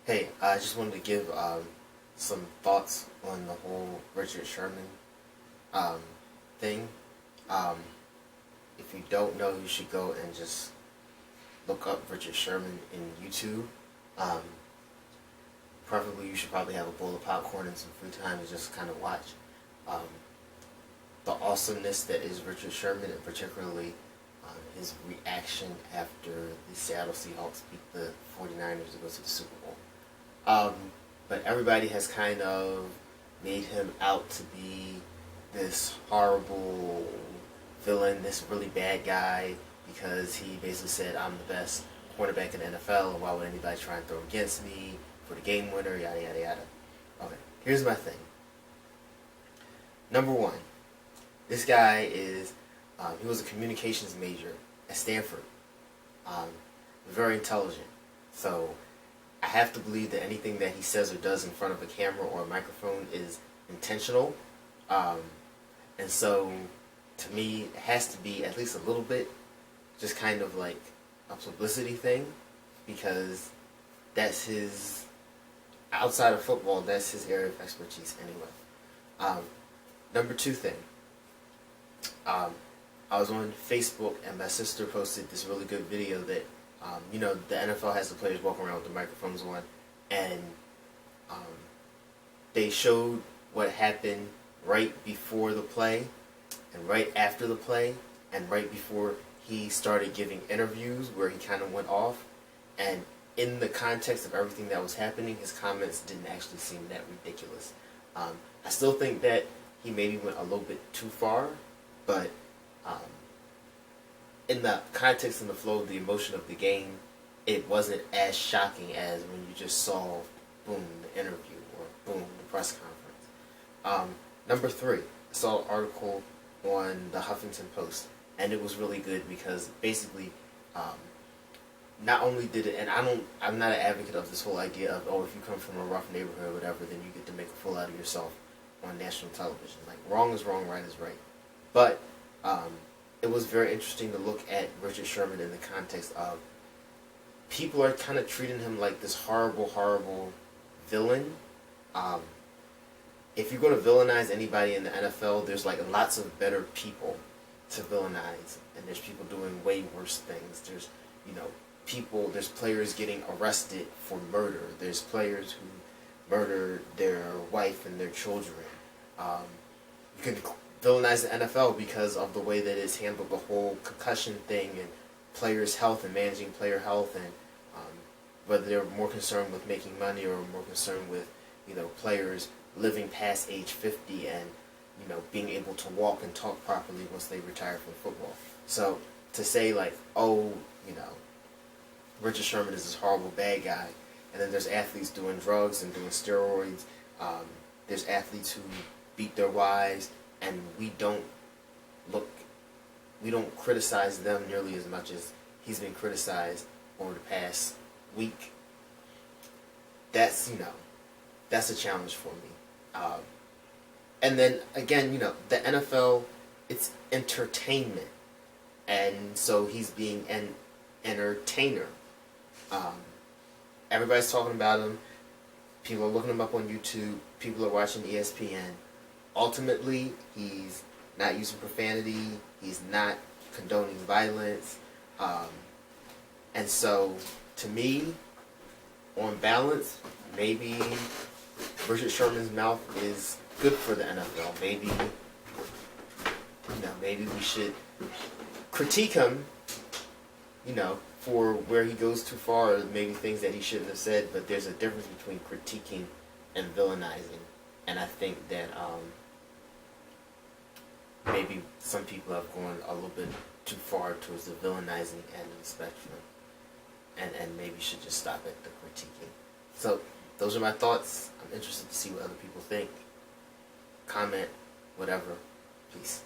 Hey, I just wanted to give some thoughts on the whole Richard Sherman um, thing. Um, if you don't know, you should go and just look up Richard Sherman in YouTube. Um, Preferably, you should probably have a bowl of popcorn and some free time to just kind of watch um, the awesomeness that is Richard Sherman, and particularly his reaction after the Seattle Seahawks beat the 49ers to go to the Super Bowl. But everybody has kind of made him out to be this horrible villain, this really bad guy, because he basically said, I'm the best cornerback in the NFL, and why would anybody try and throw against me for the game winner, yada, yada, yada. Okay, here's my thing. Number one, this guy is, he was a communications major at Stanford. Very intelligent. So I have to believe that anything that he says or does in front of a camera or a microphone is intentional. And so, to me, it has to be at least a little bit just kind of like a publicity thing, because that's his, outside of football, that's his area of expertise anyway. Number two thing, I was on Facebook and my sister posted this really good video that, the NFL has the players walking around with the microphones on, and they showed what happened right before the play, and right after the play, and right before he started giving interviews where he kind of went off. And in the context of everything that was happening, his comments didn't actually seem that ridiculous. I still think that he maybe went a little bit too far, but in the context and the flow of the emotion of the game, it wasn't as shocking as when you just saw, boom, the interview, or boom, the press conference. Number three, I saw an article on the Huffington Post, and it was really good because basically, not only did it, and I'm not an advocate of this whole idea of, if you come from a rough neighborhood or whatever, then you get to make a fool out of yourself on national television. Like, wrong is wrong, right is right. But it was very interesting to look at Richard Sherman in the context of people are kind of treating him like this horrible, horrible villain. If you're going to villainize anybody in the NFL, there's like lots of better people to villainize, and there's people doing way worse things. There's, there's players getting arrested for murder. There's players who murder their wife and their children. You can villainize the NFL because of the way that it's handled the whole concussion thing and players' health and managing player health, and whether they're more concerned with making money or more concerned with, players living past age 50 and, being able to walk and talk properly once they retire from football. So to say like, Richard Sherman is this horrible bad guy, and then there's athletes doing drugs and doing steroids. There's athletes who beat their wives, and we don't criticize them nearly as much as he's been criticized over the past week. That's a challenge for me. And then again, the NFL, it's entertainment, and so he's being an entertainer. Everybody's talking about him. People are looking him up on YouTube. People are watching ESPN. Ultimately, he's not using profanity. He's not condoning violence. And so, to me, on balance, maybe Richard Sherman's mouth is good for the NFL. Maybe, maybe we should critique him, for where he goes too far, or maybe things that he shouldn't have said. But there's a difference between critiquing and villainizing, and I think that maybe some people have gone a little bit too far towards the villainizing end of the spectrum, and maybe should just stop at the critiquing. So those are my thoughts. I'm interested to see what other people think. Comment, whatever. Peace.